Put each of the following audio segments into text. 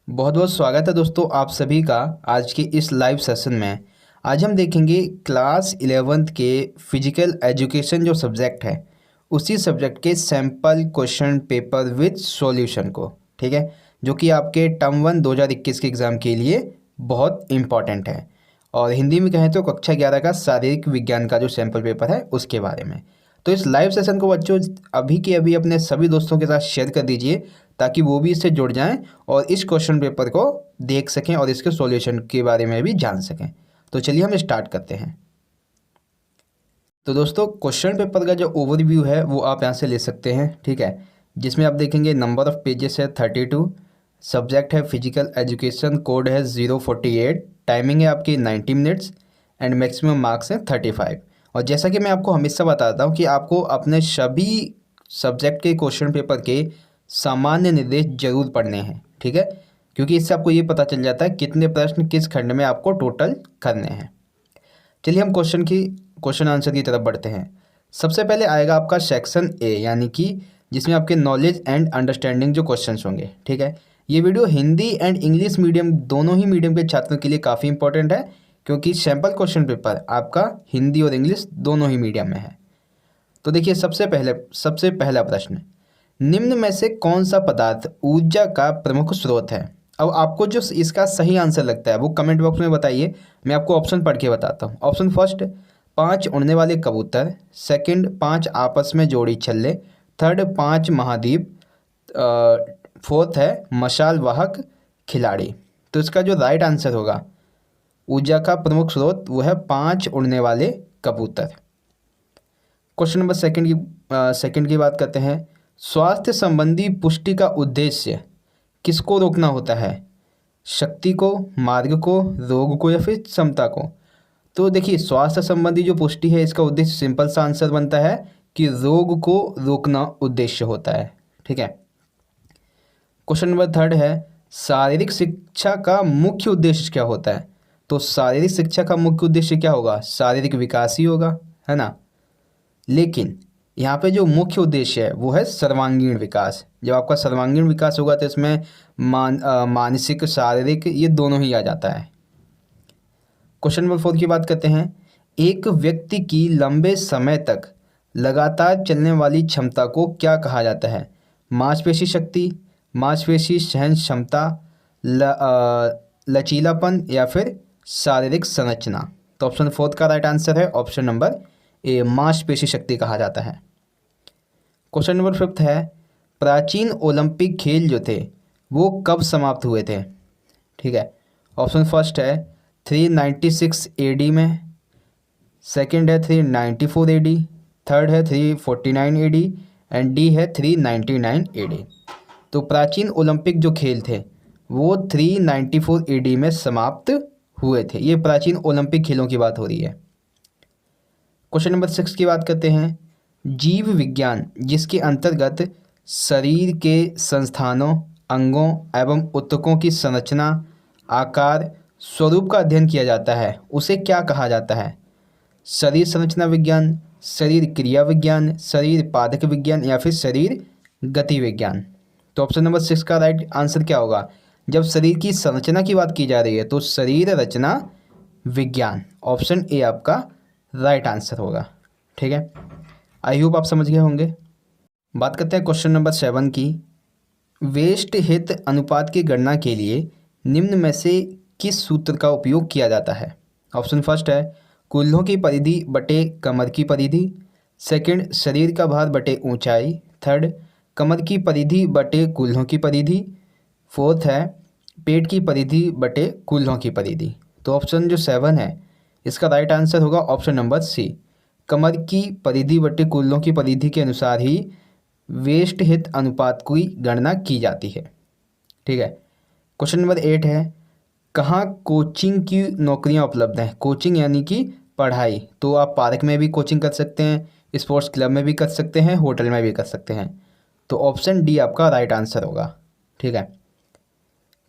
बहुत बहुत स्वागत है दोस्तों आप सभी का आज के इस लाइव सेशन में। आज हम देखेंगे क्लास 11th के फिजिकल एजुकेशन जो सब्जेक्ट है उसी सब्जेक्ट के sample question paper with solution को। ठीक है, जो कि आपके टर्म 1 2021 के एग्ज़ाम के लिए बहुत इम्पॉर्टेंट है। और हिंदी में कहें तो कक्षा 11 का शारीरिक विज्ञान का जो सैम्पल पेपर है उसके बारे में। तो इस लाइव सेशन को बच्चों अभी के अभी अपने सभी दोस्तों के साथ शेयर कर दीजिए ताकि वो भी इससे जुड़ जाएं और इस क्वेश्चन पेपर को देख सकें और इसके सॉल्यूशन के बारे में भी जान सकें। तो चलिए हम स्टार्ट करते हैं। तो दोस्तों क्वेश्चन पेपर का जो ओवरव्यू है वो आप यहाँ से ले सकते हैं। ठीक है, जिसमें आप देखेंगे नंबर ऑफ़ पेजेस है 32, सब्जेक्ट है फिजिकल एजुकेशन, कोड है 048, टाइमिंग है आपकी 90 मिनट्स एंड मैक्सिमम मार्क्स हैं 35। और जैसा कि मैं आपको हमेशा बताता हूँ कि आपको अपने सभी सब्जेक्ट के क्वेश्चन पेपर के सामान्य निर्देश जरूर पढ़ने हैं। ठीक है, क्योंकि इससे आपको ये पता चल जाता है कितने प्रश्न किस खंड में आपको टोटल करने हैं। चलिए हम क्वेश्चन आंसर की तरफ बढ़ते हैं। सबसे पहले आएगा आपका सेक्शन ए, यानी कि जिसमें आपके नॉलेज एंड अंडरस्टैंडिंग जो क्वेश्चंस होंगे। ठीक है, ये video Hindi and English medium दोनों ही मीडियम के छात्रों के लिए काफ़ी इंपॉर्टेंट है, क्योंकि सैम्पल क्वेश्चन पेपर आपका हिंदी और इंग्लिश दोनों ही मीडियम में है। तो देखिए सबसे पहला प्रश्न, निम्न में से कौन सा पदार्थ ऊर्जा का प्रमुख स्रोत है। अब आपको जो इसका सही आंसर लगता है वो कमेंट बॉक्स में बताइए। मैं आपको ऑप्शन पढ़ के बताता हूँ। ऑप्शन फर्स्ट, 5 उड़ने वाले कबूतर। सेकंड, 5 आपस में जोड़ी छल्ले। थर्ड, 5 महाद्वीप। फोर्थ है मशाल वाहक खिलाड़ी। तो इसका जो राइट आंसर होगा ऊर्जा का प्रमुख स्रोत वो है 5 उड़ने वाले कबूतर। क्वेश्चन नंबर सेकंड की बात करते हैं। स्वास्थ्य संबंधी पुष्टि का उद्देश्य किसको रोकना होता है, शक्ति को, मार्ग को, रोग को या फिर क्षमता को। तो देखिए स्वास्थ्य संबंधी जो पुष्टि है इसका उद्देश्य सिंपल सा आंसर बनता है कि रोग को रोकना उद्देश्य होता है। ठीक है। क्वेश्चन नंबर थर्ड है, शारीरिक शिक्षा का मुख्य उद्देश्य क्या होता है। तो शारीरिक शिक्षा का मुख्य उद्देश्य क्या होगा, शारीरिक विकास ही होगा, है ना। लेकिन यहाँ पे जो मुख्य उद्देश्य है वो है सर्वांगीण विकास। जब आपका सर्वांगीण विकास होगा तो इसमें मानसिक शारीरिक ये दोनों ही आ जाता है। क्वेश्चन नंबर 4 की बात करते हैं। एक व्यक्ति की लंबे समय तक लगातार चलने वाली क्षमता को क्या कहा जाता है, मांसपेशी शक्ति, मांसपेशी सहन क्षमता, लचीलापन या फिर शारीरिक संरचना। तो ऑप्शन 4 का राइट आंसर है ऑप्शन नंबर ए, मांसपेशी शक्ति कहा जाता है। क्वेश्चन नंबर 5 है, प्राचीन ओलंपिक खेल जो थे वो कब समाप्त हुए थे। ठीक है, ऑप्शन फर्स्ट है 396 AD में, सेकंड है 394 AD, थर्ड है 349 AD एंड डी है 399 AD। तो प्राचीन ओलंपिक जो खेल थे वो 394 AD में समाप्त हुए थे। ये प्राचीन ओलंपिक खेलों की बात हो रही है। क्वेश्चन नंबर 6 की बात करते हैं। जीव विज्ञान जिसके अंतर्गत शरीर के संस्थानों, अंगों एवं ऊतकों की संरचना, आकार, स्वरूप का अध्ययन किया जाता है उसे क्या कहा जाता है, शरीर संरचना विज्ञान, शरीर क्रिया विज्ञान, शरीर पादक विज्ञान या फिर शरीर गति विज्ञान। तो ऑप्शन नंबर 6 का राइट आंसर क्या होगा, जब शरीर की संरचना की बात की जा रही है तो शरीर रचना विज्ञान, ऑप्शन ए आपका राइट आंसर होगा। ठीक है, आई होप आप समझ गए होंगे। बात करते हैं क्वेश्चन नंबर 7 की। वेस्ट हित अनुपात की गणना के लिए निम्न में से किस सूत्र का उपयोग किया जाता है। ऑप्शन फर्स्ट है कूल्हों की परिधि बटे कमर की परिधि, सेकंड शरीर का भार बटे ऊंचाई, थर्ड कमर की परिधि बटे कूल्हों की परिधि, फोर्थ है पेट की परिधि बटे कूल्हों की परिधि। तो ऑप्शन जो 7 है इसका राइट आंसर होगा ऑप्शन नंबर सी, कमर की परिधि बटे कूल्हों की परिधि के अनुसार ही वेस्ट हित अनुपात की गणना की जाती है। ठीक है। क्वेश्चन नंबर 8 है, कहाँ कोचिंग की नौकरियां उपलब्ध हैं। कोचिंग यानी कि पढ़ाई, तो आप पार्क में भी कोचिंग कर सकते हैं, स्पोर्ट्स क्लब में भी कर सकते हैं, होटल में भी कर सकते हैं। तो ऑप्शन डी आपका राइट आंसर होगा। ठीक है।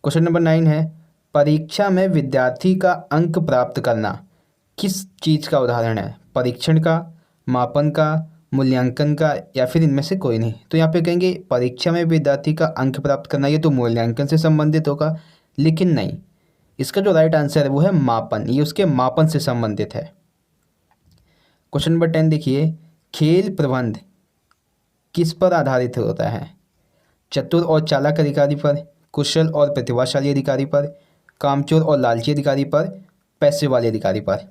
क्वेश्चन नंबर 9 है, परीक्षा में विद्यार्थी का अंक प्राप्त करना किस चीज़ का उदाहरण है, परीक्षण का, मापन का, मूल्यांकन का, या फिर इनमें से कोई नहीं। तो यहाँ पे कहेंगे परीक्षा में विद्यार्थी का अंक प्राप्त करना, ये तो मूल्यांकन से संबंधित होगा, लेकिन नहीं, इसका जो राइट आंसर है वो है मापन, ये उसके मापन से संबंधित है। क्वेश्चन नंबर 10 देखिए, खेल प्रबंध किस पर आधारित होता है? चतुर और चालाक अधिकारी पर, कुशल और प्रतिभाशाली अधिकारी पर, कामचोर और लालची अधिकारी पर, पैसे वाले अधिकारी पर।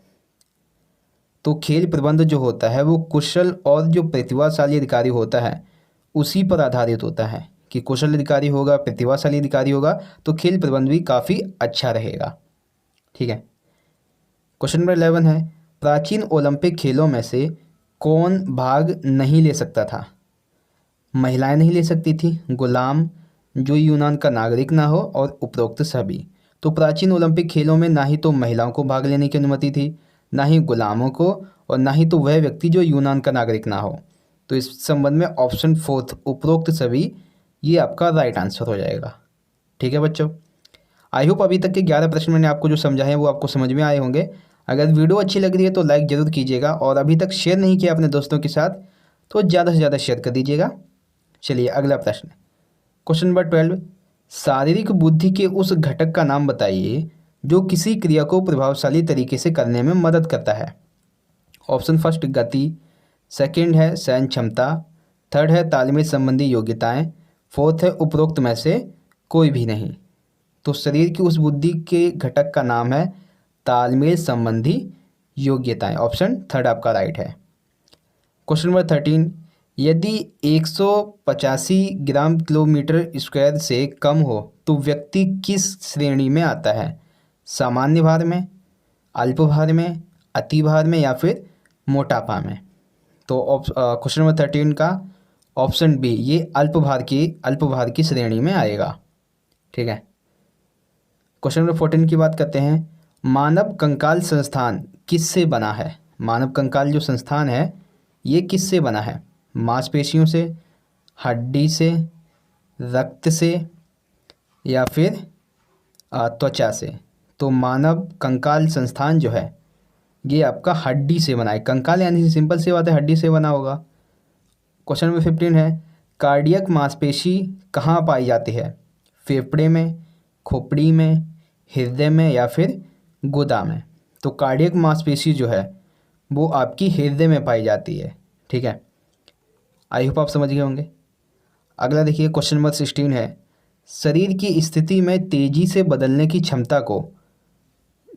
तो खेल प्रबंध जो होता है वो कुशल और जो प्रतिभाशाली अधिकारी होता है उसी पर आधारित होता है कि कुशल अधिकारी होगा, प्रतिभाशाली अधिकारी होगा, तो खेल प्रबंध भी काफ़ी अच्छा रहेगा। ठीक है। क्वेश्चन नंबर 11 है, प्राचीन ओलंपिक खेलों में से कौन भाग नहीं ले सकता था? महिलाएं नहीं ले सकती थी, गुलाम, जो यूनान का नागरिक ना हो, और उपरोक्त सभी। तो प्राचीन ओलंपिक खेलों में ना ही तो महिलाओं को भाग लेने की अनुमति थी, ना ही गुलामों को, और ना ही तो वह व्यक्ति जो यूनान का नागरिक ना हो। तो इस संबंध में ऑप्शन 4 उपरोक्त सभी, ये आपका राइट आंसर हो जाएगा। ठीक है बच्चों, आई होप अभी तक के 11 प्रश्न मैंने आपको जो समझाए हैं वो आपको समझ में आए होंगे। अगर वीडियो अच्छी लग रही है तो लाइक ज़रूर कीजिएगा, और अभी तक शेयर नहीं किया अपने दोस्तों के साथ तो ज़्यादा से ज़्यादा शेयर कर दीजिएगा। चलिए अगला प्रश्न, क्वेश्चन नंबर 12, शारीरिक बुद्धि के उस घटक का नाम बताइए जो किसी क्रिया को प्रभावशाली तरीके से करने में मदद करता है। ऑप्शन फर्स्ट गति, सेकंड है सहन क्षमता, थर्ड है तालमेल संबंधी योग्यताएं, फोर्थ है उपरोक्त में से कोई भी नहीं। तो शरीर की उस बुद्धि के घटक का नाम है तालमेल संबंधी योग्यताएं। ऑप्शन थर्ड आपका राइट है। क्वेश्चन नंबर 13, यदि 185 ग्राम किलोमीटर स्क्वायर से कम हो तो व्यक्ति किस श्रेणी में आता है? सामान्य भार में, अल्प भार में, अति भार में, या फिर मोटापा में? तो क्वेश्चन नंबर 13 का ऑप्शन बी, ये अल्प भार की श्रेणी में आएगा। ठीक है। क्वेश्चन नंबर 14 की बात करते हैं, मानव कंकाल संस्थान किससे बना है? मानव कंकाल जो संस्थान है ये किससे बना है? मांसपेशियों से, हड्डी से, रक्त से, या फिर त्वचा से? तो मानव कंकाल संस्थान जो है ये आपका हड्डी से बना है। कंकाल यानी सिंपल सी बात है, हड्डी से बना होगा। क्वेश्चन नंबर 15 है, कार्डियक मांसपेशी कहाँ पाई जाती है? फेफड़े में, खोपड़ी में, हृदय में, या फिर गुदा में? तो कार्डियक मांसपेशी जो है वो आपकी हृदय में पाई जाती है। ठीक है, आई होप आप समझ गए होंगे। अगला देखिए, क्वेश्चन नंबर 16 है, शरीर की स्थिति में तेजी से बदलने की क्षमता को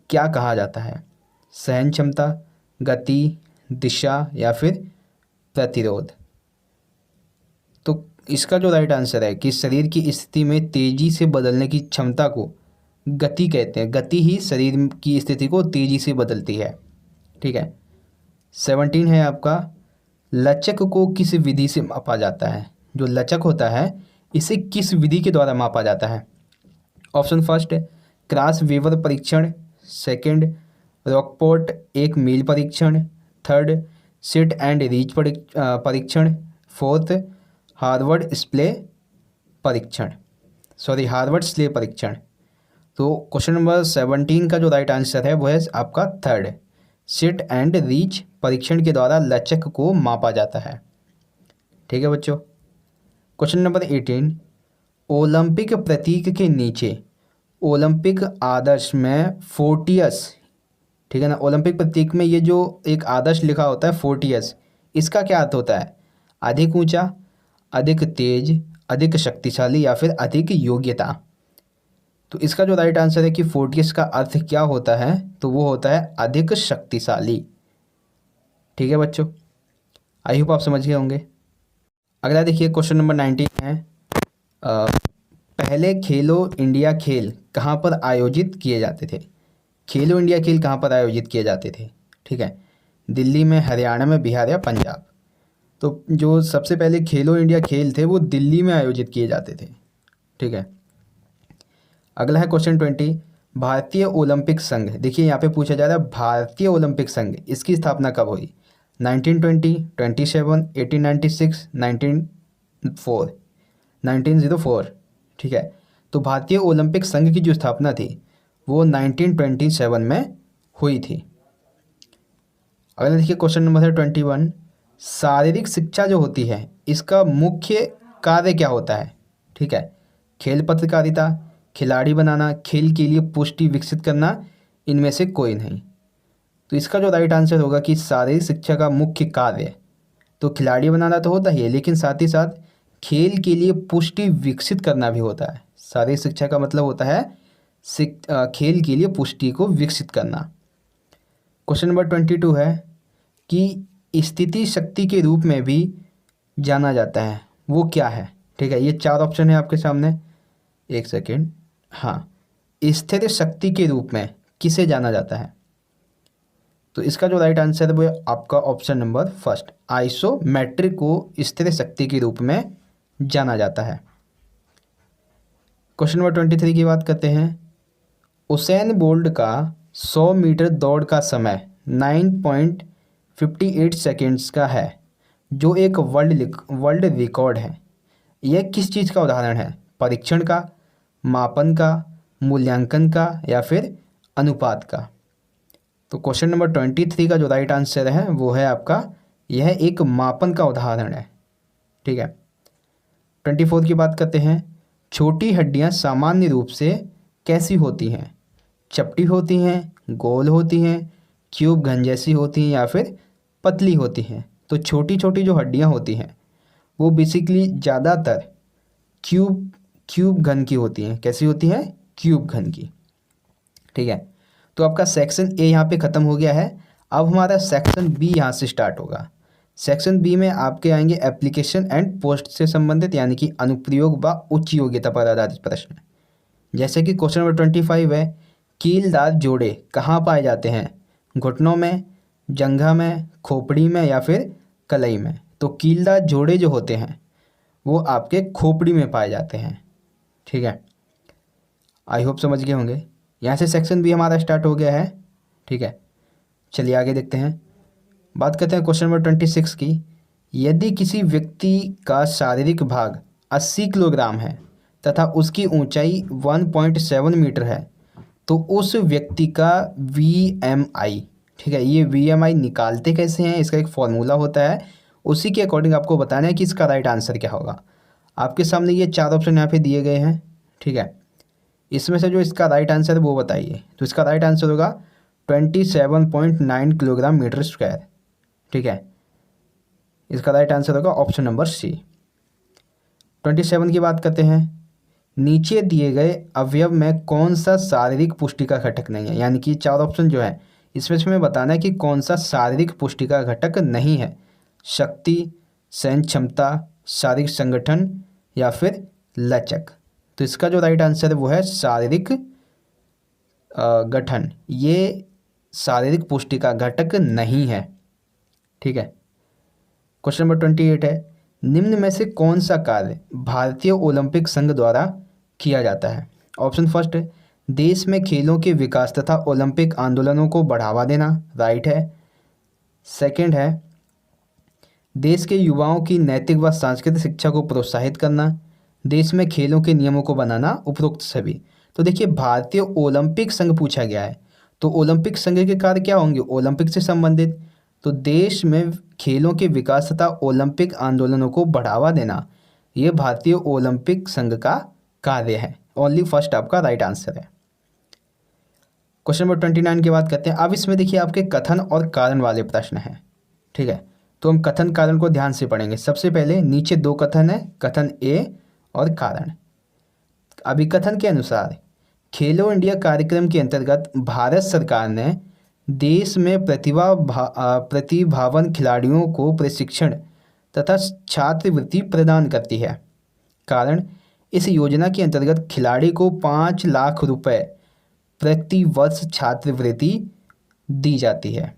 क्या कहा जाता है? सहन क्षमता, गति, दिशा, या फिर प्रतिरोध? तो इसका जो राइट आंसर है कि शरीर की स्थिति में तेजी से बदलने की क्षमता को गति कहते हैं। गति ही शरीर की स्थिति को तेजी से बदलती है। ठीक है। 17 है आपका, लचक को किस विधि से मापा जाता है? जो लचक होता है इसे किस विधि के द्वारा मापा जाता है? ऑप्शन फर्स्ट क्रॉस वेवर परीक्षण, सेकंड रॉकपोर्ट एक मील परीक्षण, थर्ड सिट एंड रीच परीक्षण, फोर्थ हार्वर्ड स्ले परीक्षण। तो क्वेश्चन नंबर 17 का जो राइट आंसर है वो है आपका थर्ड, सिट एंड रीच परीक्षण के द्वारा लचक को मापा जाता है। ठीक है बच्चों। क्वेश्चन नंबर 18, ओलंपिक प्रतीक के नीचे ओलंपिक आदर्श में फोर्टियस, ठीक है ना, ओलंपिक प्रतीक में ये जो एक आदर्श लिखा होता है फोर्टियस, इसका क्या अर्थ होता है? अधिक ऊंचा, अधिक तेज, अधिक शक्तिशाली, या फिर अधिक योग्यता? तो इसका जो राइट आंसर है कि फोर्टियस का अर्थ क्या होता है, तो वो होता है अधिक शक्तिशाली। ठीक है बच्चों, आई होप आप समझ गए होंगे। अगला देखिए, क्वेश्चन नंबर 19 है, पहले खेलो इंडिया खेल कहाँ पर आयोजित किए जाते थे? खेलो इंडिया खेल कहाँ पर आयोजित किए जाते थे? ठीक है, दिल्ली में, हरियाणा में, बिहार, या पंजाब? तो जो सबसे पहले खेलो इंडिया खेल थे वो दिल्ली में आयोजित किए जाते थे। ठीक है। अगला है क्वेश्चन 20, भारतीय ओलंपिक संघ, देखिए यहाँ पे पूछा जा रहा है भारतीय ओलंपिक संघ, इसकी स्थापना कब हुई? 1920, 27, 1896, 1904? ठीक है, तो भारतीय ओलंपिक संघ की जो स्थापना थी वो 1927 में हुई थी। अगला देखिए, क्वेश्चन नंबर है 21, शारीरिक शिक्षा जो होती है इसका मुख्य कार्य क्या होता है? ठीक है, खेल पत्रकारिता, खिलाड़ी बनाना, खेल के लिए पुष्टि विकसित करना, इनमें से कोई नहीं। तो इसका जो राइट आंसर होगा कि शारीरिक शिक्षा का मुख्य कार्य तो खिलाड़ी बनाना तो होता ही है, लेकिन साथ ही साथ खेल के लिए पुष्टि विकसित करना भी होता है। शारीरिक शिक्षा का मतलब होता है खेल के लिए पुष्टि को विकसित करना। क्वेश्चन नंबर 22 है कि स्थिति शक्ति के रूप में भी जाना जाता है, वो क्या है? ठीक है, ये 4 ऑप्शन है आपके सामने। एक सेकेंड, हाँ, स्थिर शक्ति के रूप में किसे जाना जाता है? तो इसका जो राइट आंसर है वो है आपका ऑप्शन नंबर फर्स्ट, आइसोमेट्रिक को स्थिर शक्ति के रूप में जाना जाता है। क्वेश्चन नंबर 23 की बात करते हैं। उसेन बोल्ट का 100 मीटर दौड़ का समय 9.58 सेकेंड्स का है, जो एक वर्ल्ड रिकॉर्ड है। यह किस चीज़ का उदाहरण है? परीक्षण का, मापन का, मूल्यांकन का, या फिर अनुपात का? तो क्वेश्चन नंबर 23 का जो राइट आंसर है वो है आपका, यह एक मापन का उदाहरण है। ठीक है, 24 की बात करते हैं। छोटी हड्डियां सामान्य रूप से कैसी होती हैं? चपटी होती हैं, गोल होती हैं, क्यूब घन जैसी होती हैं, या फिर पतली होती हैं? तो छोटी छोटी जो हड्डियां होती हैं वो बेसिकली ज़्यादातर क्यूब घन की होती हैं। कैसी होती हैं? क्यूब घन की। ठीक है, तो आपका सेक्शन ए यहाँ पे ख़त्म हो गया है। अब हमारा सेक्शन बी यहाँ से स्टार्ट होगा। सेक्शन बी में आपके आएंगे एप्लीकेशन एंड पोस्ट से संबंधित, यानी कि अनुप्रयोग व उच्च योग्यता पर आधारित प्रश्न। जैसे कि क्वेश्चन नंबर 25 है, कीलदार जोड़े कहाँ पाए जाते हैं? घुटनों में, जंघा में, खोपड़ी में, या फिर कलाई में? तो कीलदार जोड़े जो होते हैं वो आपके खोपड़ी में पाए जाते हैं। ठीक है, आई होप समझ गए होंगे। यहाँ से सेक्शन बी हमारा स्टार्ट हो गया है। ठीक है, चलिए आगे देखते हैं। बात करते हैं क्वेश्चन नंबर 26 की। यदि किसी व्यक्ति का शारीरिक भाग 80 किलोग्राम है तथा उसकी ऊंचाई 1.7 मीटर है, तो उस व्यक्ति का VMI, ठीक है, ये VMI निकालते कैसे हैं? इसका एक फॉर्मूला होता है, उसी के अकॉर्डिंग आपको बताना है कि इसका राइट आंसर क्या होगा। आपके सामने ये 4 ऑप्शन यहाँ पे दिए गए हैं। ठीक है, इसमें से जो इसका राइट आंसर है वो बताइए। तो इसका राइट आंसर होगा 27.9 किलोग्राम मीटर स्क्वायर। ठीक है, इसका राइट आंसर होगा ऑप्शन नंबर सी। 27 की बात करते हैं। नीचे दिए गए अवयव में कौन सा शारीरिक पुष्टि का घटक नहीं है? यानी कि 4 ऑप्शन जो है इसमें से हमें बताना है कि कौन सा शारीरिक पुष्टि का घटक नहीं है। शक्ति, सहन क्षमता, शारीरिक संगठन, या फिर लचक? तो इसका जो राइट आंसर है वो है शारीरिक गठन। ये शारीरिक पुष्टि का घटक नहीं है। ठीक है, क्वेश्चन नंबर 28 है, निम्न में से कौन सा कार्य भारतीय ओलंपिक संघ द्वारा किया जाता है? ऑप्शन फर्स्ट है, देश में खेलों के विकास तथा ओलंपिक आंदोलनों को बढ़ावा देना, राइट है। सेकंड है, देश के युवाओं की नैतिक व सांस्कृतिक शिक्षा को प्रोत्साहित करना, देश में खेलों के नियमों को बनाना, उपरोक्त सभी। तो देखिए, भारतीय ओलंपिक संघ पूछा गया है, तो ओलंपिक संघ के कार्य क्या होंगे? ओलंपिक से संबंधित। तो देश में खेलों के विकास तथा ओलंपिक आंदोलनों को बढ़ावा देना, ये भारतीय ओलंपिक संघ का कार्य है। ओनली फर्स्ट आपका राइट आंसर है। क्वेश्चन नंबर 29 की बात करते हैं। अब इसमें देखिए आपके कथन और कारण वाले प्रश्न हैं। ठीक है, तो हम कथन कारण को ध्यान से पढ़ेंगे। सबसे पहले नीचे 2 कथन है, कथन ए और कारण। अभिकथन के अनुसार खेलो इंडिया कार्यक्रम के अंतर्गत भारत सरकार ने देश में प्रतिभावान खिलाड़ियों को प्रशिक्षण तथा छात्रवृत्ति प्रदान करती है। कारण, इस योजना के अंतर्गत खिलाड़ी को 5 लाख रुपए प्रति वर्ष छात्रवृत्ति दी जाती है।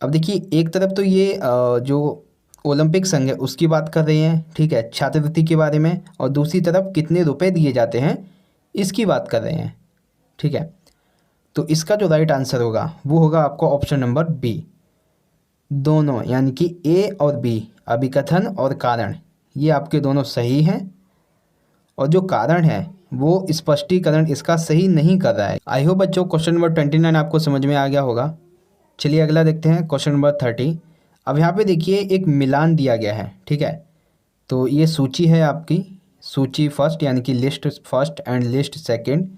अब देखिए, एक तरफ तो ये जो ओलंपिक संघ है उसकी बात कर रहे हैं, ठीक है, छात्रवृत्ति के बारे में, और दूसरी तरफ कितने रुपए दिए जाते हैं इसकी बात कर रहे हैं। ठीक है, तो इसका जो राइट आंसर होगा वो होगा आपका ऑप्शन नंबर बी, दोनों, यानी कि ए और बी, अभिकथन और कारण, ये आपके दोनों सही हैं। और जो कारण है वो स्पष्टीकरण इसका सही नहीं कर रहा है। आई होप बच्चों क्वेश्चन नंबर 29 आपको समझ में आ गया होगा। चलिए अगला देखते हैं, क्वेश्चन नंबर 30। अब यहाँ पे देखिए एक मिलान दिया गया है, ठीक है। तो ये सूची है आपकी, सूची फर्स्ट यानी कि list first and list second.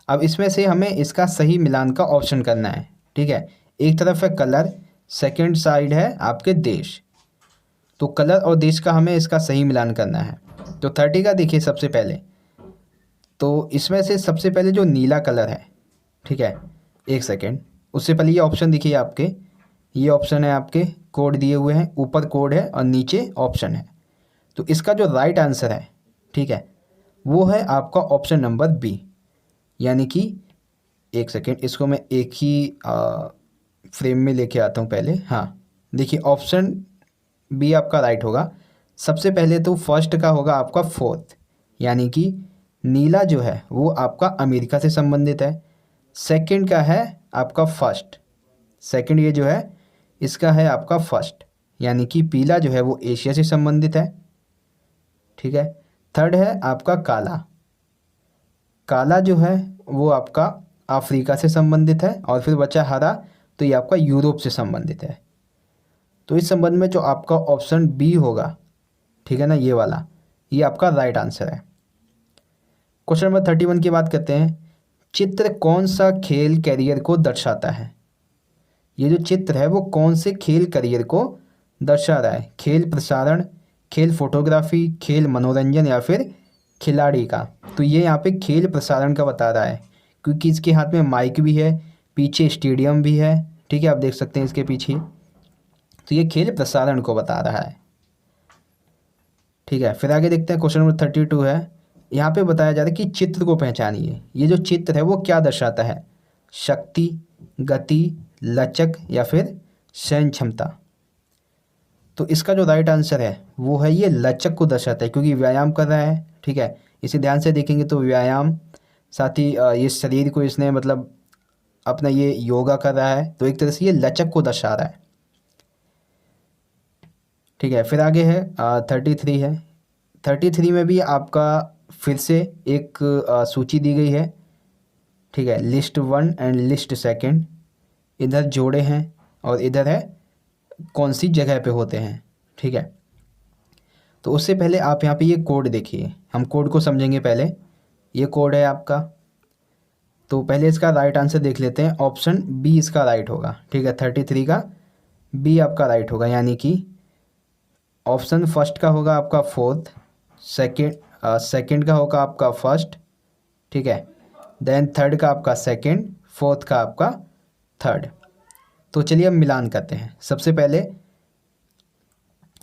अब इसमें से हमें इसका सही मिलान का ऑप्शन करना है, ठीक है। एक तरफ है कलर, सेकंड साइड है आपके देश। तो कलर और देश का हमें इसका सही मिलान करना है। तो 30 का देखिए सबसे पहले, तो इसमें से सबसे पहले जो नीला कलर है, ठीक है, एक सेकेंड, उससे पहले ये ऑप्शन देखिए आपके, ये ऑप्शन है आपके, कोड दिए हुए हैं, ऊपर कोड है और नीचे ऑप्शन है। तो इसका जो राइट आंसर है, ठीक है, वो है आपका ऑप्शन नंबर बी, यानी कि एक सेकेंड, इसको मैं एक ही फ्रेम में लेके आता हूँ पहले। हाँ देखिए, ऑप्शन बी आपका राइट होगा। सबसे पहले तो फर्स्ट का होगा आपका फोर्थ, यानी कि नीला जो है वो आपका अमेरिका से संबंधित है। सेकंड का है आपका फर्स्ट, सेकंड ये जो है इसका है आपका फर्स्ट, यानी कि पीला जो है वो एशिया से संबंधित है, ठीक है। थर्ड है आपका काला, काला जो है वो आपका अफ्रीका से संबंधित है। और फिर बचा हरा, तो ये आपका यूरोप से संबंधित है। तो इस संबंध में जो आपका ऑप्शन बी होगा, ठीक है ना, ये वाला, ये आपका राइट आंसर है। क्वेश्चन नंबर 31 की बात करते हैं। चित्र कौन सा खेल कैरियर को दर्शाता है? ये जो चित्र है वो कौन से खेल करियर को दर्शा रहा है? खेल प्रसारण, खेल फोटोग्राफी, खेल मनोरंजन या फिर खिलाड़ी का? तो ये यहाँ पे खेल प्रसारण का बता रहा है, क्योंकि इसके हाथ में माइक भी है, पीछे स्टेडियम भी है, ठीक है, आप देख सकते हैं इसके पीछे। तो ये खेल प्रसारण को बता रहा है, ठीक है। फिर आगे देखते हैं, क्वेश्चन नंबर 32 है। यहाँ पे बताया जा रहा है कि चित्र को पहचानिए। ये जो चित्र है वो क्या दर्शाता है? शक्ति, गति, लचक या फिर सहन क्षमता? तो इसका जो राइट आंसर है वो है ये लचक को दर्शाता है, क्योंकि व्यायाम कर रहा है, ठीक है। इसे ध्यान से देखेंगे तो व्यायाम, साथ ही ये शरीर को इसने मतलब अपना ये योगा कर रहा है, तो एक तरह से ये लचक को दर्शा रहा है, ठीक है। फिर आगे है 33 है। 33 में भी आपका फिर से एक सूची दी गई है, ठीक है, लिस्ट 1 एंड लिस्ट सेकंड। इधर जोड़े हैं और इधर है कौन सी जगह पे होते हैं, ठीक है। तो उससे पहले आप यहाँ पे ये कोड देखिए, हम कोड को समझेंगे पहले। ये कोड है आपका, तो पहले इसका राइट आंसर देख लेते हैं। ऑप्शन बी इसका राइट होगा, ठीक है। 33 का बी आपका राइट होगा, यानी कि ऑप्शन फर्स्ट का होगा आपका फोर्थ, सेकंड का होगा आपका फर्स्ट, ठीक है, देन थर्ड का आपका सेकंड, फोर्थ का आपका थर्ड। तो चलिए अब मिलान करते हैं। सबसे पहले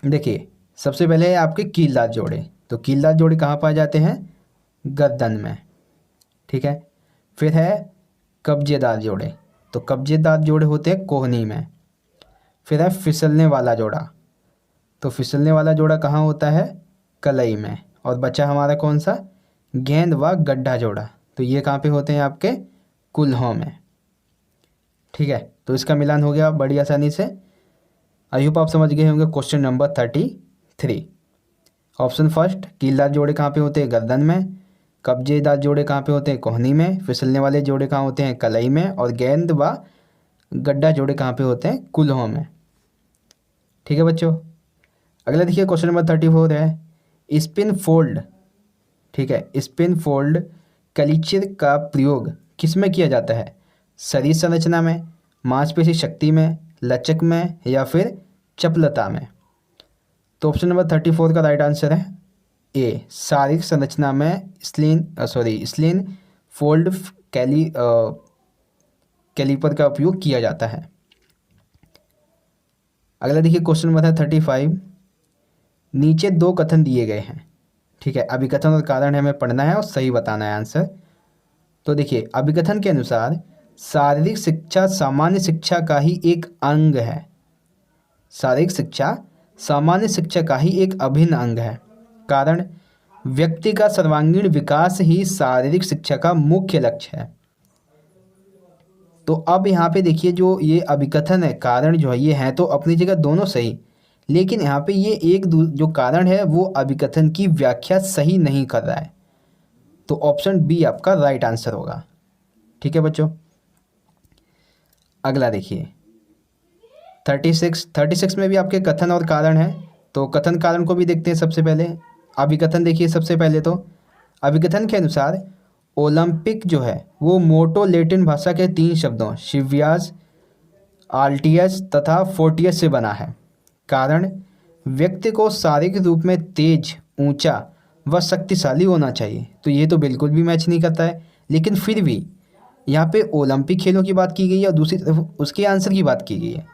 देखिए, सबसे पहले है आपके कीलदार जोड़े। तो कीलदार जोड़े कहाँ पाए जाते हैं? गर्दन में, ठीक है। फिर है कब्जेदार जोड़े, तो कब्जेदार जोड़े होते हैं कोहनी में। फिर है फिसलने वाला जोड़ा, तो फिसलने वाला जोड़ा कहाँ होता है? कलाई में। और बचा हमारा कौन सा? गेंद व गड्ढा जोड़ा, तो ये कहाँ पे होते हैं? आपके कुल्हों में, ठीक है। तो इसका मिलान हो गया बड़ी आसानी से। आई होप आप समझ गए होंगे। क्वेश्चन नंबर 33, ऑप्शन फर्स्ट, कीलदार जोड़े कहाँ पे होते हैं? गर्दन में। कब्जेदार जोड़े कहाँ पे होते हैं? कोहनी में। फिसलने वाले जोड़े कहाँ होते हैं? कलाई में। और गेंद व गड्ढा जोड़े कहाँ पे होते हैं? कुल्हों में, ठीक है बच्चों। अगला देखिए, क्वेश्चन नंबर 34 है। स्पिन फोल्ड, ठीक है, स्पिन फोल्ड कलीचर का प्रयोग किस में किया जाता है? शरीर संरचना में, मांसपेशी शक्ति में, लचक में या फिर चपलता में? तो ऑप्शन नंबर 34 का राइट आंसर है ए, शारीरिक संरचना में स्लिन फोल्ड कैलीपर का उपयोग किया जाता है। अगला देखिए, क्वेश्चन नंबर है 35। नीचे दो कथन दिए गए हैं, ठीक है। अभिकथन और कारण हमें पढ़ना है और सही बताना है आंसर। तो देखिए, अभिकथन के अनुसार शारीरिक शिक्षा सामान्य शिक्षा का ही एक अंग है। शारीरिक शिक्षा सामान्य शिक्षा का ही एक अभिन्न अंग है। कारण, व्यक्ति का सर्वांगीण विकास ही शारीरिक शिक्षा का मुख्य लक्ष्य है। तो अब यहाँ पे देखिए, जो ये अभिकथन है, कारण जो है, ये हैं तो अपनी जगह दोनों सही, लेकिन यहाँ पे ये जो कारण है वो अभिकथन की व्याख्या सही नहीं कर रहा है। तो ऑप्शन बी आपका राइट आंसर होगा, ठीक है बच्चों। अगला देखिए 36 में भी आपके कथन और कारण है। तो कथन कारण को भी देखते हैं सबसे पहले। अभिकथन देखिए सबसे पहले। तो अभिकथन के अनुसार ओलंपिक जो है वो मोटो लैटिन भाषा के 3 शब्दों शिव्यास, आल्टियस तथा फोर्टियस से बना है। कारण, व्यक्ति को शारीरिक रूप में तेज, ऊंचा व शक्तिशाली होना चाहिए। तो ये तो बिल्कुल भी मैच नहीं करता है, लेकिन फिर भी यहाँ पे ओलंपिक खेलों की बात की गई है और दूसरी तरफ उसके आंसर की बात की गई है।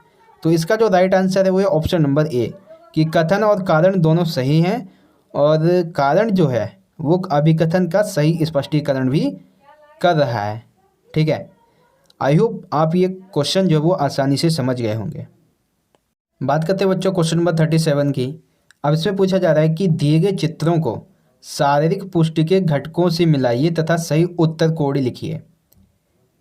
तो इसका जो राइट आंसर है वो है ऑप्शन नंबर ए, कि कथन और कारण दोनों सही हैं और कारण जो है वो अभिकथन का सही स्पष्टीकरण भी कर रहा है। ठीक है, आई होप आप ये क्वेश्चन जो है वो आसानी से समझ गए होंगे। बात करते हैं बच्चों क्वेश्चन नंबर 37 की। अब इसमें पूछा जा रहा है कि दिए गए चित्रों को शारीरिक पुष्टि के घटकों से मिलाइए तथा सही उत्तर कोड लिखिए।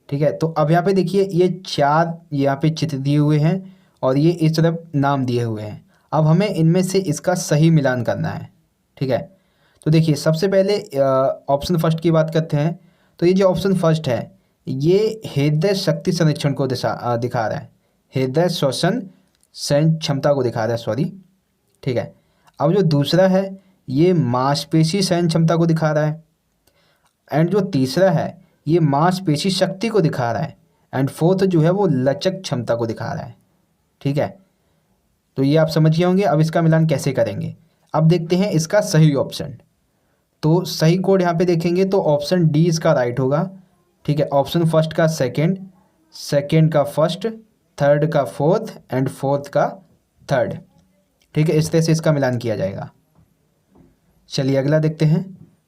ठीक है, तो अब यहाँ पे देखिए ये 4 यहाँ पे चित्र दिए हुए हैं और ये इस तरफ नाम दिए हुए हैं। अब हमें इनमें से इसका सही मिलान करना है। ठीक है, तो देखिए सबसे पहले ऑप्शन फर्स्ट की बात करते हैं। तो ये जो ऑप्शन फर्स्ट है ये हृदय शक्ति संरक्षण को दिखा रहा है, हृदय श्वसन सहन क्षमता को दिखा रहा है, सॉरी। ठीक है, अब जो दूसरा है ये मांसपेशी सहन क्षमता को दिखा रहा है, एंड जो तीसरा है ये मांसपेशी शक्ति को दिखा रहा है, एंड फोर्थ जो है वो लचक क्षमता को दिखा रहा है। ठीक है, तो ये आप समझ गए होंगे। अब इसका मिलान कैसे करेंगे, अब देखते हैं इसका सही ऑप्शन। तो सही कोड यहाँ पे देखेंगे तो ऑप्शन डी इसका राइट होगा। ठीक है, ऑप्शन फर्स्ट का सेकंड, सेकंड का फर्स्ट, थर्ड का फोर्थ एंड फोर्थ का थर्ड। ठीक है, इस तरह से इसका मिलान किया जाएगा। चलिए अगला देखते हैं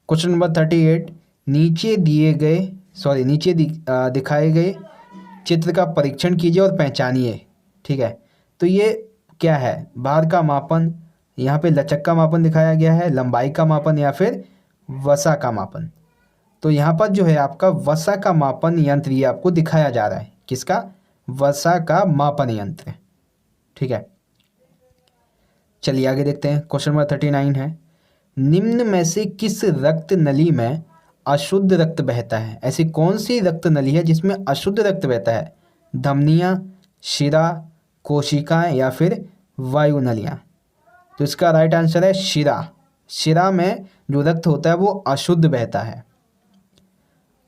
क्वेश्चन नंबर 38। नीचे दिखाए गए चित्र का परीक्षण कीजिए और पहचानिए। ठीक है, तो ये क्या है, भार का मापन, यहाँ पे लचक का मापन दिखाया गया है, लंबाई का मापन या फिर वसा का मापन। तो यहाँ पर जो है आपका वसा का मापन यंत्र ये आपको दिखाया जा रहा है। किसका, वसा का मापन यंत्र। ठीक है, चलिए आगे देखते हैं क्वेश्चन नंबर 39 है। निम्न में से किस रक्त नली में अशुद्ध रक्त बहता है। ऐसी कौन सी रक्त नली है जिसमें अशुद्ध रक्त बहता है, धमनियाँ, शिरा, कोशिकाएं या फिर वायु नलियाँ। तो इसका राइट आंसर है शिरा। शिरा में जो रक्त होता है वो अशुद्ध बहता है।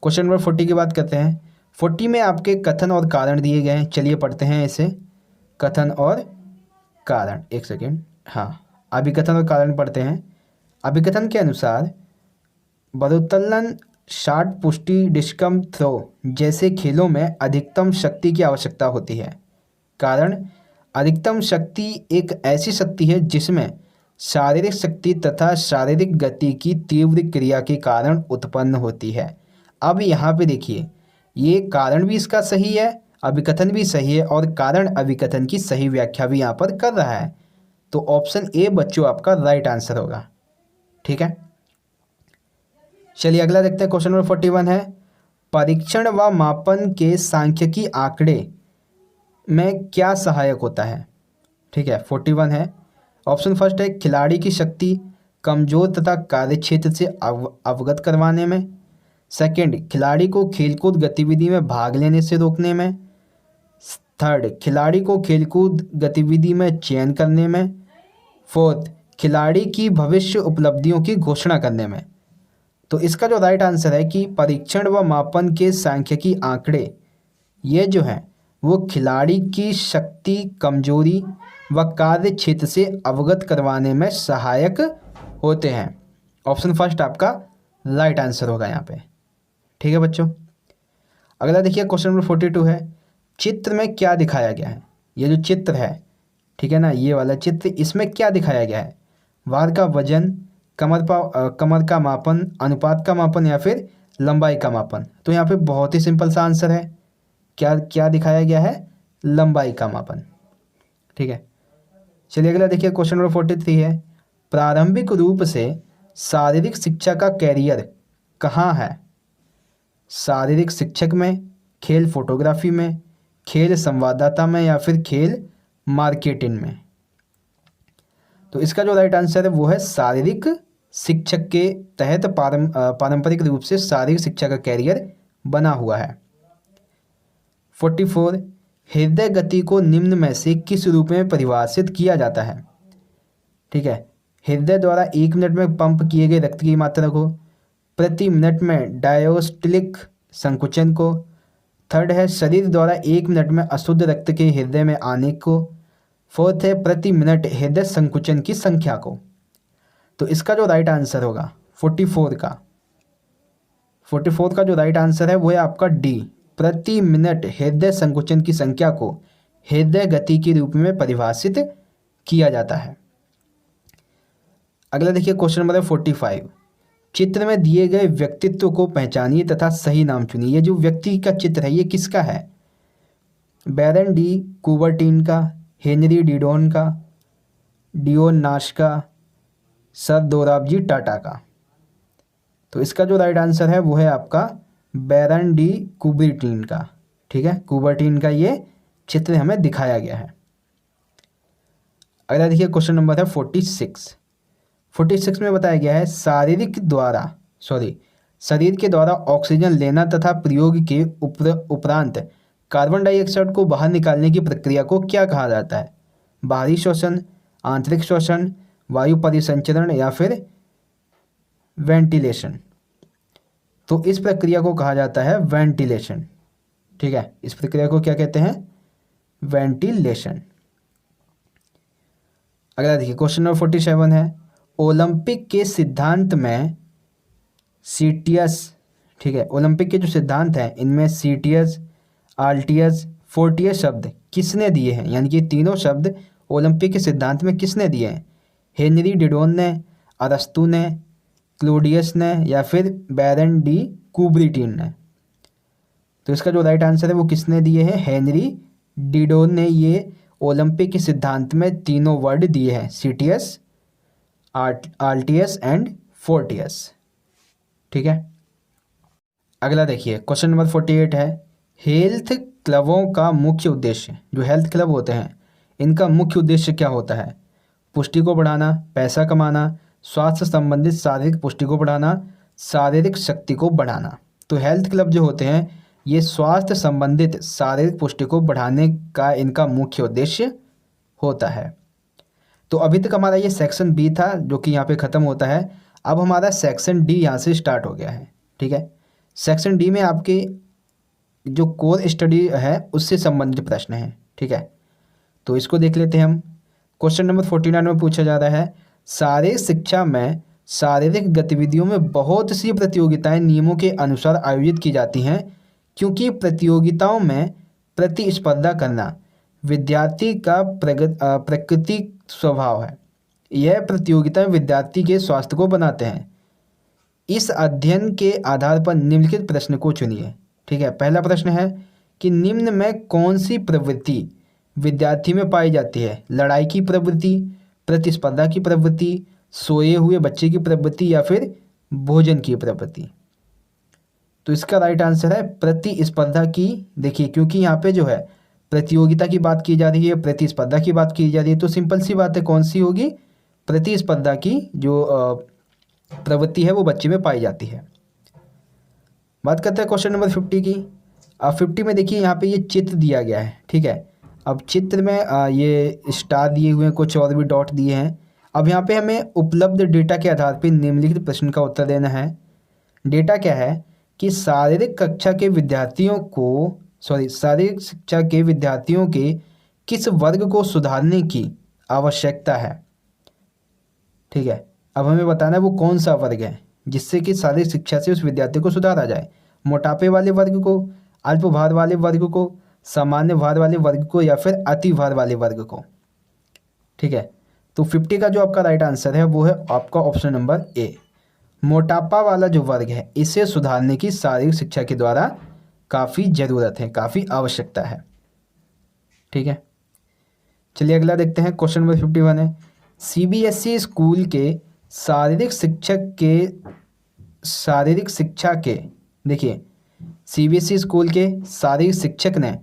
क्वेश्चन नंबर 40 की बात करते हैं। 40 में आपके कथन और कारण दिए गए हैं। चलिए पढ़ते हैं इसे, कथन और कारण। एक सेकेंड, हाँ, अभिकथन और कारण पढ़ते हैं। अभिकथन के अनुसार भारोत्तोलन, शाट पुष्टि, डिस्कम थ्रो जैसे खेलों में अधिकतम शक्ति की आवश्यकता होती है। कारण, अधिकतम शक्ति एक ऐसी शक्ति है जिसमें शारीरिक शक्ति तथा शारीरिक गति की तीव्र क्रिया के कारण उत्पन्न होती है। अब यहाँ पे देखिए ये कारण भी इसका सही है, अभिकथन भी सही है और कारण अभिकथन की सही व्याख्या भी यहाँ पर कर रहा है। तो ऑप्शन ए बच्चों आपका राइट आंसर होगा। ठीक है, चलिए अगला देखते हैं क्वेश्चन नंबर 41 है। परीक्षण व मापन के सांख्यिकी आंकड़े में क्या सहायक होता है। ठीक है, 41 है। ऑप्शन फर्स्ट है खिलाड़ी की शक्ति कमजोर तथा कार्यक्षेत्र से अवगत करवाने में। सेकंड, खिलाड़ी को खेलकूद गतिविधि में भाग लेने से रोकने में। थर्ड, खिलाड़ी को खेलकूद गतिविधि में चयन करने में। फोर्थ, खिलाड़ी की भविष्य उपलब्धियों की घोषणा करने में। तो इसका जो राइट आंसर है कि परीक्षण व मापन के सांख्यिकी आंकड़े ये जो है वो खिलाड़ी की शक्ति, कमजोरी व कार्य क्षेत्र से अवगत करवाने में सहायक होते हैं। ऑप्शन फर्स्ट आपका राइट आंसर होगा यहाँ पे। ठीक है बच्चों, अगला देखिए क्वेश्चन नंबर 42 है। चित्र में क्या दिखाया गया है। ये जो चित्र है, ठीक है ना, ये वाला चित्र, इसमें क्या दिखाया गया है, भार का वजन, कमर का मापन, अनुपात का मापन या फिर लंबाई का मापन। तो यहाँ पे बहुत ही सिंपल सा आंसर है, क्या क्या दिखाया गया है, लंबाई का मापन। ठीक है, चलिए अगला देखिए क्वेश्चन नंबर 43 है। प्रारंभिक रूप से शारीरिक शिक्षा का कैरियर कहाँ है। शारीरिक शिक्षक में, खेल फोटोग्राफी में, खेल संवाददाता में या फिर खेल मार्केटिंग में। तो इसका जो राइट आंसर है वो है शारीरिक शिक्षक के तहत पारंपरिक रूप से शारीरिक शिक्षा का कैरियर बना हुआ है। 44, हृदय गति को निम्न में से किस रूप में परिभाषित किया जाता है? ठीक है, हृदय द्वारा 1 मिनट में पंप किए गए रक्त की मात्रा को, प्रति मिनट में डायोस्टोलिक संकुचन को, थर्ड है शरीर द्वारा 1 मिनट में अशुद्ध रक्त के हृदय में आने को, फोर्थ है प्रति मिनट हृदय संकुचन की संख्या को। तो इसका जो राइट आंसर होगा 44 का जो राइट आंसर है वो है आपका डी, प्रति मिनट हृदय संकुचन की संख्या को हृदय गति के रूप में परिभाषित किया जाता है। अगला देखिए क्वेश्चन नंबर 45, चित्र में दिए गए व्यक्तित्व को पहचानिए तथा सही नाम चुनिए। ये जो व्यक्ति का चित्र है ये किसका है? बैरन डी कुबरटीन का, हेनरी डिडोन का, डियोन नाश का, सर दोराबजी टाटा का। तो इसका जो राइट आंसर है वो है आपका बैरन डी कुबरटीन का। ठीक है, कुबरटीन का ये चित्र हमें दिखाया गया है। अगला देखिए क्वेश्चन नंबर है 46 में बताया गया है शरीर के द्वारा ऑक्सीजन लेना तथा प्रयोग के उपरांत कार्बन डाइऑक्साइड को बाहर निकालने की प्रक्रिया को क्या कहा जाता है? बाहरी श्वसन, आंतरिक श्वसन, वायु परिसंचरण या फिर वेंटिलेशन। तो इस प्रक्रिया को कहा जाता है वेंटिलेशन। ठीक है, इस प्रक्रिया को क्या कहते हैं? वेंटिलेशन। अगला देखिए क्वेश्चन नंबर 47 है, ओलंपिक के सिद्धांत में सीटियस, ठीक है, ओलंपिक के जो सिद्धांत हैं इनमें सीटियस, आल्टियस, फोर्टियस शब्द किसने दिए हैं? यानी कि तीनों शब्द ओलंपिक के सिद्धांत में किसने दिए हैं? हेनरी डिडोन ने, अरस्तु ने, क्लोडियस ने या फिर बैरन डी कुबरटीन ने। तो इसका जो राइट आंसर है वो किसने दिए हैं? हेनरी डिडोन ने ये ओलंपिक के सिद्धांत में तीनों वर्ड दिए हैं, सीटियस, आल्टियस एंड फोर्टियस। ठीक है, अगला देखिए क्वेश्चन नंबर 48 है, हेल्थ क्लबों का मुख्य उद्देश्य, जो हेल्थ क्लब होते हैं इनका मुख्य उद्देश्य क्या होता है? पुष्टि को बढ़ाना, पैसा कमाना, स्वास्थ्य संबंधित शारीरिक पुष्टि को बढ़ाना, शारीरिक शक्ति को बढ़ाना। तो हेल्थ क्लब जो होते हैं ये स्वास्थ्य संबंधित शारीरिक पुष्टि को बढ़ाने का इनका मुख्य उद्देश्य होता है। तो अभी तक हमारा ये सेक्शन बी था जो कि यहाँ पे ख़त्म होता है। अब हमारा सेक्शन डी यहाँ से स्टार्ट हो गया है। ठीक है, सेक्शन डी में आपके जो कोर स्टडी है उससे संबंधित प्रश्न हैं। ठीक है, तो इसको देख लेते हैं हम। क्वेश्चन नंबर 49 में पूछा जा रहा है, शारीरिक शिक्षा में शारीरिक गतिविधियों में बहुत सी प्रतियोगिताएं नियमों के अनुसार आयोजित की जाती हैं क्योंकि प्रतियोगिताओं में प्रतिस्पर्धा करना विद्यार्थी का प्राकृतिक स्वभाव है। यह प्रतियोगिताएं विद्यार्थी के स्वास्थ्य को बनाते हैं। इस अध्ययन के आधार पर निम्नलिखित प्रश्न को चुनिए। ठीक है, पहला प्रश्न है कि निम्न में कौन सी प्रवृत्ति विद्यार्थी में पाई जाती है? लड़ाई की प्रवृत्ति, प्रतिस्पर्धा की प्रवृत्ति, सोए हुए बच्चे की प्रवृत्ति या फिर भोजन की प्रवृत्ति। तो इसका राइट आंसर है प्रतिस्पर्धा की। देखिए क्योंकि यहाँ पे जो है प्रतियोगिता की बात की जा रही है, प्रतिस्पर्धा की बात की जा रही है, तो सिंपल सी बात है कौन सी होगी? प्रतिस्पर्धा की जो प्रवृत्ति है वो बच्चे में पाई जाती है। बात करते हैं क्वेश्चन नंबर 50 की। अब 50 में देखिए यहाँ पे ये चित्र दिया गया है। ठीक है, अब चित्र में ये स्टार दिए हुए हैं, कुछ और भी डॉट दिए हैं। अब यहाँ पे हमें उपलब्ध डेटा के आधार पर निम्नलिखित प्रश्न का उत्तर देना है। डेटा क्या है कि शारीरिक शिक्षा के विद्यार्थियों के किस वर्ग को सुधारने की आवश्यकता है। ठीक है, अब हमें बताना है वो कौन सा वर्ग है जिससे कि शारीरिक शिक्षा से उस विद्यार्थी को सुधारा जाए। मोटापे वाले वर्ग को, अल्प भार वाले वर्ग को, सामान्य भार वाले वर्ग को या फिर अति भार वाले वर्ग को। ठीक है, तो 50 का जो आपका राइट आंसर है वो है आपका ऑप्शन नंबर ए, मोटापा वाला जो वर्ग है इसे सुधारने की शारीरिक शिक्षा के द्वारा काफ़ी ज़रूरत है, काफ़ी आवश्यकता है। ठीक है, चलिए अगला देखते हैं। क्वेश्चन नंबर 51 है, सीबीएसई स्कूल के शारीरिक शिक्षा के देखिए सीबीएसई स्कूल के शारीरिक शिक्षक ने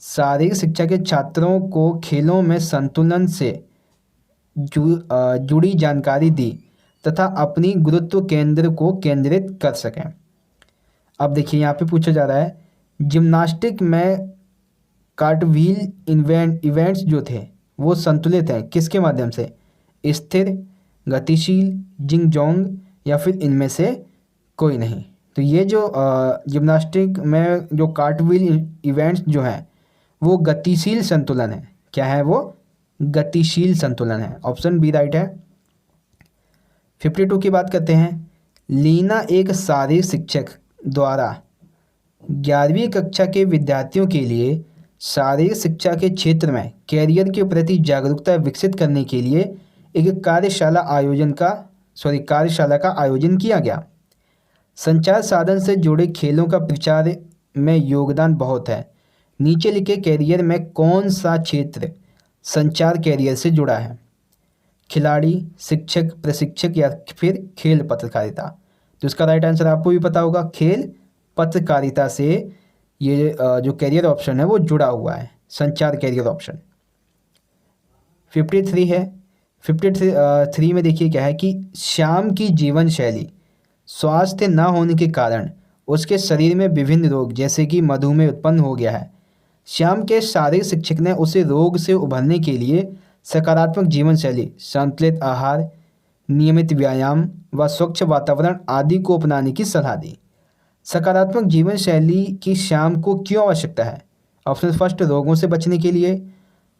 शारीरिक शिक्षा के छात्रों को खेलों में संतुलन से जुड़ी जानकारी दी तथा अपनी गुरुत्व केंद्र को केंद्रित कर सकें। अब देखिए यहाँ पे पूछा जा रहा है जिम्नास्टिक में कार्टव्हील इवेंट्स जो थे वो संतुलित हैं किसके माध्यम से? स्थिर, गतिशील, जिंग जोंग या फिर इनमें से कोई नहीं। तो ये जो जिम्नास्टिक में जो कार्टव्हील इवेंट्स जो हैं वो गतिशील संतुलन है। क्या है वो? गतिशील संतुलन है। ऑप्शन बी राइट है। 52 की बात करते हैं। लीना एक शारीरिक शिक्षक द्वारा 11वीं कक्षा के विद्यार्थियों के लिए शारीरिक शिक्षा के क्षेत्र में कैरियर के प्रति जागरूकता विकसित करने के लिए एक कार्यशाला का आयोजन किया गया। संचार साधन से जुड़े खेलों का प्रचार में योगदान बहुत है। नीचे लिखे कैरियर में कौन सा क्षेत्र संचार कैरियर से जुड़ा है? खिलाड़ी, शिक्षक, प्रशिक्षक या फिर खेल पत्रकारिता। तो इसका राइट आंसर आपको भी पता होगा, खेल पत्रकारिता से ये जो कैरियर ऑप्शन है वो जुड़ा हुआ है, संचार कैरियर ऑप्शन। 53 है। 53 में देखिए क्या है कि श्याम की जीवन शैली स्वास्थ्य न होने के कारण उसके शरीर में विभिन्न रोग जैसे कि मधुमेह उत्पन्न हो गया है। श्याम के शारीरिक शिक्षक ने उसे रोग से उभरने के लिए सकारात्मक जीवन शैली, संतुलित आहार, नियमित व्यायाम व स्वच्छ वातावरण आदि को अपनाने की सलाह दी। सकारात्मक जीवन शैली की श्याम को क्यों आवश्यकता है? ऑप्शन फर्स्ट, रोगों से बचने के लिए,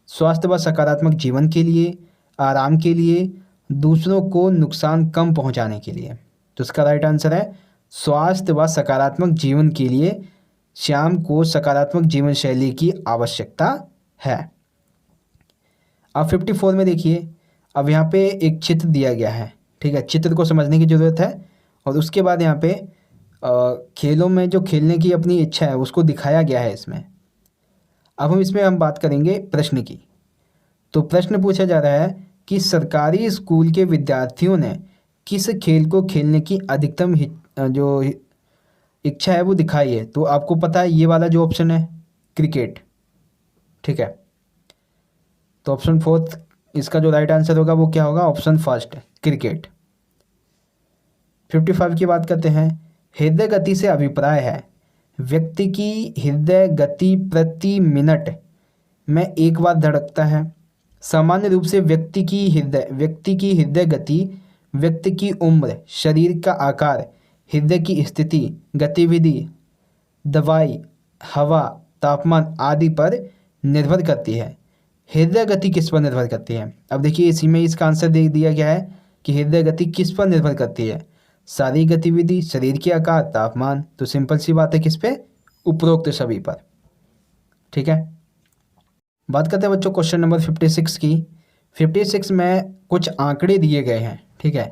स्वास्थ्य व सकारात्मक जीवन के लिए, आराम के लिए, दूसरों को नुकसान कम पहुंचाने के लिए। तो इसका राइट आंसर है स्वास्थ्य व सकारात्मक जीवन के लिए श्याम को सकारात्मक जीवन शैली की आवश्यकता है। अब 54 में देखिए, अब यहाँ पे एक चित्र दिया गया है, ठीक है, चित्र को समझने की ज़रूरत है और उसके बाद यहाँ पे खेलों में जो खेलने की अपनी इच्छा है उसको दिखाया गया है इसमें। अब हम बात करेंगे प्रश्न की। तो प्रश्न पूछा जा रहा है कि सरकारी स्कूल के विद्यार्थियों ने किस खेल को खेलने की अधिकतम जो इच्छा है वो दिखाई है। तो आपको पता है ये वाला जो ऑप्शन है क्रिकेट, ठीक है। तो ऑप्शन फोर्थ इसका जो राइट आंसर होगा वो क्या होगा? Option first cricket. 55 की बात करते हैं। हृदय गति से अभिप्राय है व्यक्ति की हृदय गति प्रति मिनट में एक बार धड़कता है। सामान्य रूप से व्यक्ति की हृदय गति व्यक्ति की उम्र, शरीर का आकार, हृदय की स्थिति, गतिविधि, दवाई, हवा, तापमान आदि पर निर्भर करती है। हृदय गति किस पर निर्भर करती है? अब देखिए इसी में इसका आंसर दे दिया गया है कि हृदय गति किस पर निर्भर करती है? शारीरिक गतिविधि, शरीर के आकार, तापमान। तो सिंपल सी बात है किस पे? उपरोक्त सभी पर, ठीक है। बात करते हैं बच्चों क्वेश्चन नंबर 56 की। 56 में कुछ आंकड़े दिए गए हैं, ठीक है।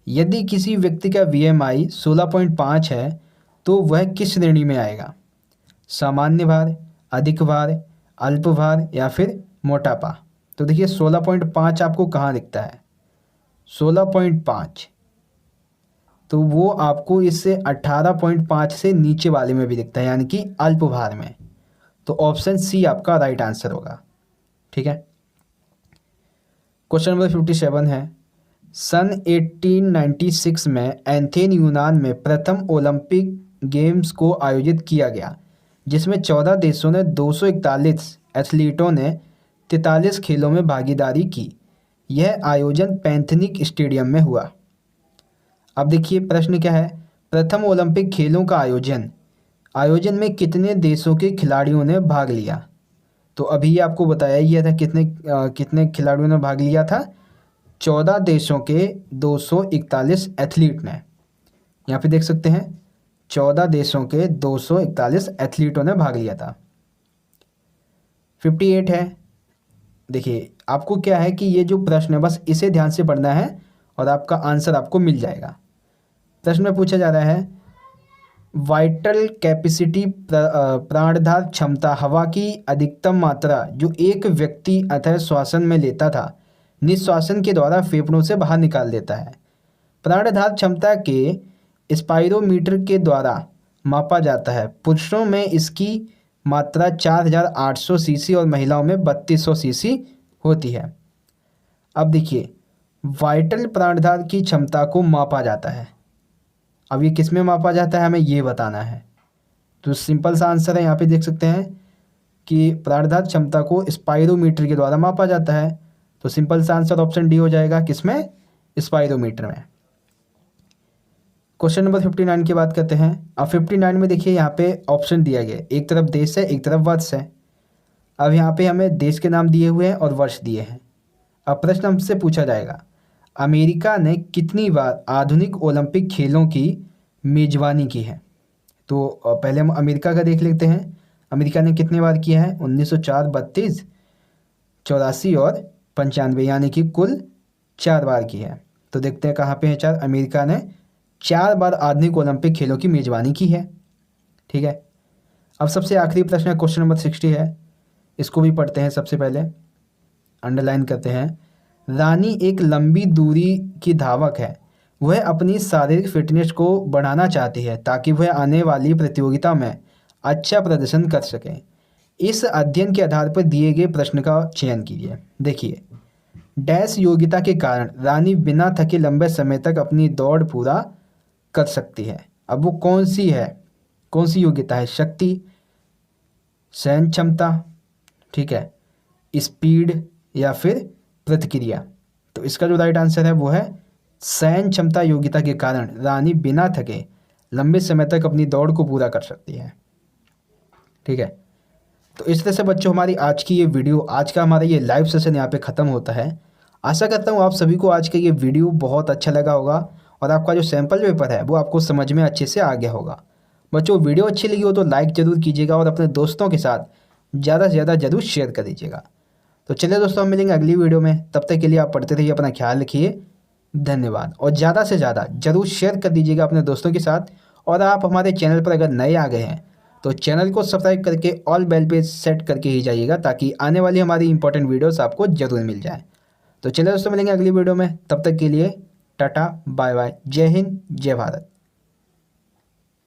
यदि किसी व्यक्ति का BMI 16.5 है तो वह किस श्रेणी में आएगा? सामान्य भार, अधिक भार, अल्प भार या फिर मोटापा। तो देखिए 16.5 आपको कहाँ दिखता है? 16.5 तो वो आपको इससे 18.5 से नीचे वाले में भी दिखता है, यानी कि अल्प भार में। तो ऑप्शन सी आपका राइट आंसर होगा, ठीक है। क्वेश्चन नंबर 57 है। सन 1896 में एथेंस यूनान में प्रथम ओलंपिक गेम्स को आयोजित किया गया, जिसमें 14 देशों ने 241 एथलीटों ने 43 खेलों में भागीदारी की। यह आयोजन पैंथेनिक स्टेडियम में हुआ। अब देखिए प्रश्न क्या है? प्रथम ओलंपिक खेलों का आयोजन में कितने देशों के खिलाड़ियों ने भाग लिया? तो अभी आपको बताया ही था कितने खिलाड़ियों ने भाग लिया था? 14 देशों के 241 एथलीट ने। यहाँ पे देख सकते हैं 14 देशों के 241 एथलीटों ने भाग लिया था। 58 है। देखिए आपको क्या है कि ये जो प्रश्न है बस इसे ध्यान से पढ़ना है और आपका आंसर आपको मिल जाएगा। प्रश्न में पूछा जा रहा है वाइटल कैपेसिटी, प्राणधार क्षमता, हवा की अधिकतम मात्रा जो एक व्यक्ति अतः श्वसन में लेता था निश्वासन के द्वारा फेफड़ों से बाहर निकाल देता है। प्राणधार क्षमता के स्पाइरोमीटर के द्वारा मापा जाता है। पुरुषों में इसकी मात्रा 4800 सीसी और महिलाओं में 3200 सीसी होती है। अब देखिए वाइटल प्राणधार की क्षमता को मापा जाता है। अब ये किस में मापा जाता है हमें ये बताना है। तो सिंपल सा आंसर है, यहाँ पे देख सकते हैं कि पदार्थ क्षमता को स्पाइरोमीटर के द्वारा मापा जाता है। तो सिंपल सा आंसर ऑप्शन डी हो जाएगा, किसमें? स्पाइरोमीटर में। क्वेश्चन नंबर 59 की बात करते हैं। अब 59 में देखिए यहाँ पे ऑप्शन दिया गया, एक तरफ देश है, एक तरफ वर्ष है। अब यहाँ पे हमें देश के नाम दिए हुए हैं और वर्ष दिए हैं। अब प्रश्न हमसे पूछा जाएगा, अमेरिका ने कितनी बार आधुनिक ओलंपिक खेलों की मेजबानी की है? तो पहले हम अमेरिका का देख लेते हैं। अमेरिका ने कितनी बार किया है? 1904, 32, 84 और 95, यानी कि कुल 4 बार की है। तो देखते हैं कहाँ पे है 4। अमेरिका ने 4 बार आधुनिक ओलंपिक खेलों की मेजबानी की है। ठीक है। अब सबसे आखिरी प्रश्न है, क्वेश्चन नंबर 60 है, इसको भी पढ़ते हैं। सबसे पहले अंडरलाइन करते हैं, रानी एक लंबी दूरी की धावक है। वह अपनी शारीरिक फिटनेस को बढ़ाना चाहती है ताकि वह आने वाली प्रतियोगिता में अच्छा प्रदर्शन कर सके। इस अध्ययन के आधार पर दिए गए प्रश्न का चयन कीजिए। देखिए, डैश योग्यता के कारण रानी बिना थके लंबे समय तक अपनी दौड़ पूरा कर सकती है। अब वो कौन सी है, कौन सी योग्यता है? शक्ति, सहन क्षमता, ठीक है, स्पीड या फिर प्रतिक्रिया? तो इसका जो राइट आंसर है वो है सहन क्षमता योग्यता के कारण रानी बिना थके लंबे समय तक अपनी दौड़ को पूरा कर सकती है। ठीक है। तो इस तरह से बच्चों हमारी आज की ये वीडियो, आज का हमारा ये लाइव सेशन यहाँ पे ख़त्म होता है। आशा करता हूँ आप सभी को आज का ये वीडियो बहुत अच्छा लगा होगा और आपका जो सैम्पल पेपर है वो आपको समझ में अच्छे से आ गया होगा। बच्चों वीडियो अच्छी लगी हो तो लाइक ज़रूर कीजिएगा और अपने दोस्तों के साथ ज़्यादा से ज़्यादा ज़रूर शेयर कर दीजिएगा। तो चलिए दोस्तों, हम मिलेंगे अगली वीडियो में। तब तक के लिए आप पढ़ते रहिए, अपना ख्याल रखिए। धन्यवाद। और ज़्यादा से ज़्यादा ज़रूर शेयर कर दीजिएगा अपने दोस्तों के साथ। और आप हमारे चैनल पर अगर नए आ गए हैं तो चैनल को सब्सक्राइब करके ऑल बेल पे सेट करके ही जाइएगा ताकि आने वाली हमारी इंपॉर्टेंट वीडियोस आपको ज़रूर मिल जाए। तो चलिए दोस्तों, मिलेंगे अगली वीडियो में। तब तक के लिए टाटा, बाय बाय, जय हिंद, जय भारत।